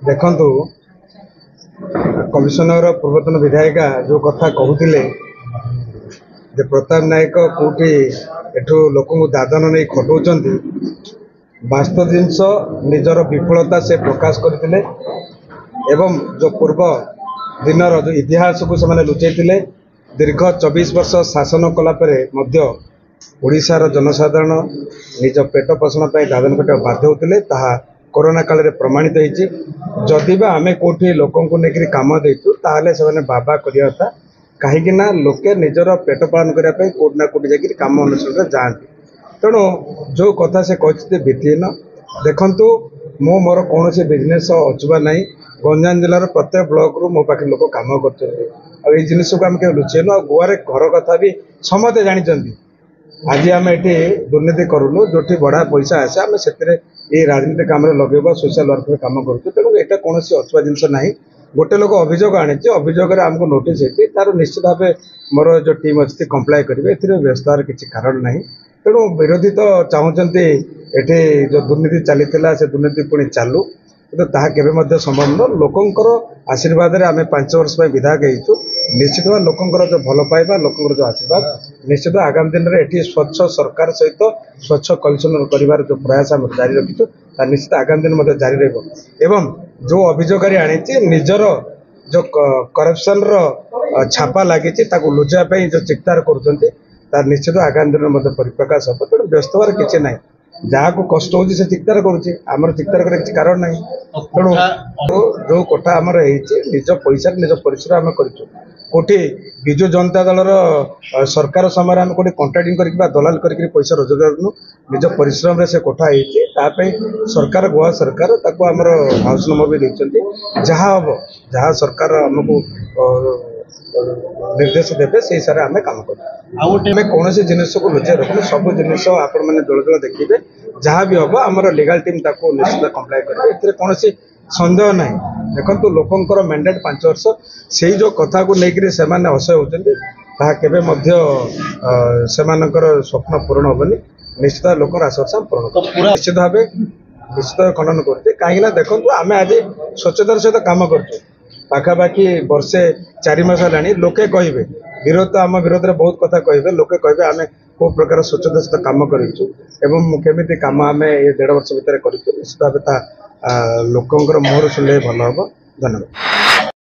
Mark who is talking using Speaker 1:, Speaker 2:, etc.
Speaker 1: देखु कमिशनर पूर्वतन विधायिका जो कथा कहते प्रताप नायक कौटी एठू लोक दादन नहीं खटाऊँ वास्तव जिनस निजर विफलता से प्रकाश करते एवं जो पूर्व दिनर जो इतिहास को से लुचेते दीर्घ 24 वर्ष शासन कलापर ओडिशार जनसाधारण निज पेट पोषण पर दादन खटा बाध्य होते कोरोना काल में प्रमाणित होती जदि बा आम कौटी लोक लेकिन कम देचु ताहले से बाबा करता कहीं लोके निजर पेट पालन करने कौटि ना कौटि जाकि कम अनुसार जाती तेणु जो कथा से कहते भित्तिहीन देखु मो मोर कौन बिजनेस अचुबा ना गंजाम जिलार प्रत्येक ब्लॉक रु मो पाखे लोक कम कर जिनस को आम क्या लुचेनु गोवे घर कथा भी समझते जानते आज आम ये दुर्नीति करूँ जो बढ़ा पैसा आसे आम से राजनीति काम लगे सोशल वर्क कम करूँ तेणु यहाँ कौन अछुआ जिनस ना गोटे लोक अभियोग आनी अभियोग आमको नोटिस होती तार निश्चित भाव मोर जो टीम अच्छी कम्प्लाय करेंगे ए व्यस्त किसी कारण ना तेणु विरोधी तो चाहते ये जो दुर्नीति चली से दुर्नीति पुणी चालू तो ताहा केबे संभव न लोकंकर आशीर्वाद आम 5 वर्ष विधायक हो निश्चित भाव लोकंकर जो भल पाइबा लोकंकर जो आशीर्वाद निश्चित आगामी दिन में ये स्वच्छ सरकार सहित स्वच्छ कमिशनर कर जो प्रयास आम जारी रखीचु निश्चित आगामी दिन में जारी रही जो अभियोगकारी आनी निजर जो करप्शन छापा लगी लुचाई जो चिक्तार कर निश्चित आगामी दिन में परिप्रकाश हम तेणु व्यस्त हर किसी ना जहाँ को कष्ट हो चिक्तार करुँचर चिक्तार कर किसी कारण ना तेणु जो कोठा आमर निज पैसा निज परिश्रम आम करोटी विजु जनता दलर सरकार समय आम कौटी कंट्राक्टिंग कर दलाल करके पैसा रोजगार नु निज परिश्रम से कोठा होती सरकार गोवा सरकार आमर हाउस नंबर भी देखते जहाँ हम जहाँ सरकार आमको निर्देश देवे से हिसाब से आम कम करें कौन जिनस को लुचाई रखुन सब जिनस आपण मैंने दल दल देखिए जहाँ भी हम आमर लीगल टीम निश्चित कम्प्लाय करेंगे कौन सन्देह ना देखो लोकंर मैंडेट 5 वर्ष से जो कथा को लेकर से असह्य होती स्वप्न पूरण हेनी निश्चित लोक आश्वास पूर्ण निश्चित भाव निश्चित खंडन करते कहीं देखो आम आज स्वच्छतार सहित कम कर पाखापाखि वर्षे 4 मास है लोके कहे विरोध तो आम विरोध में बहुत कथा कहे लोके कहे आम को प्रकार स्वच्छता सहित कम करमी कम आम ये 1.5 वर्ष भितर कर निश्चित भाव लोकंर मुहर शुणिले भल हम धन्यवाद।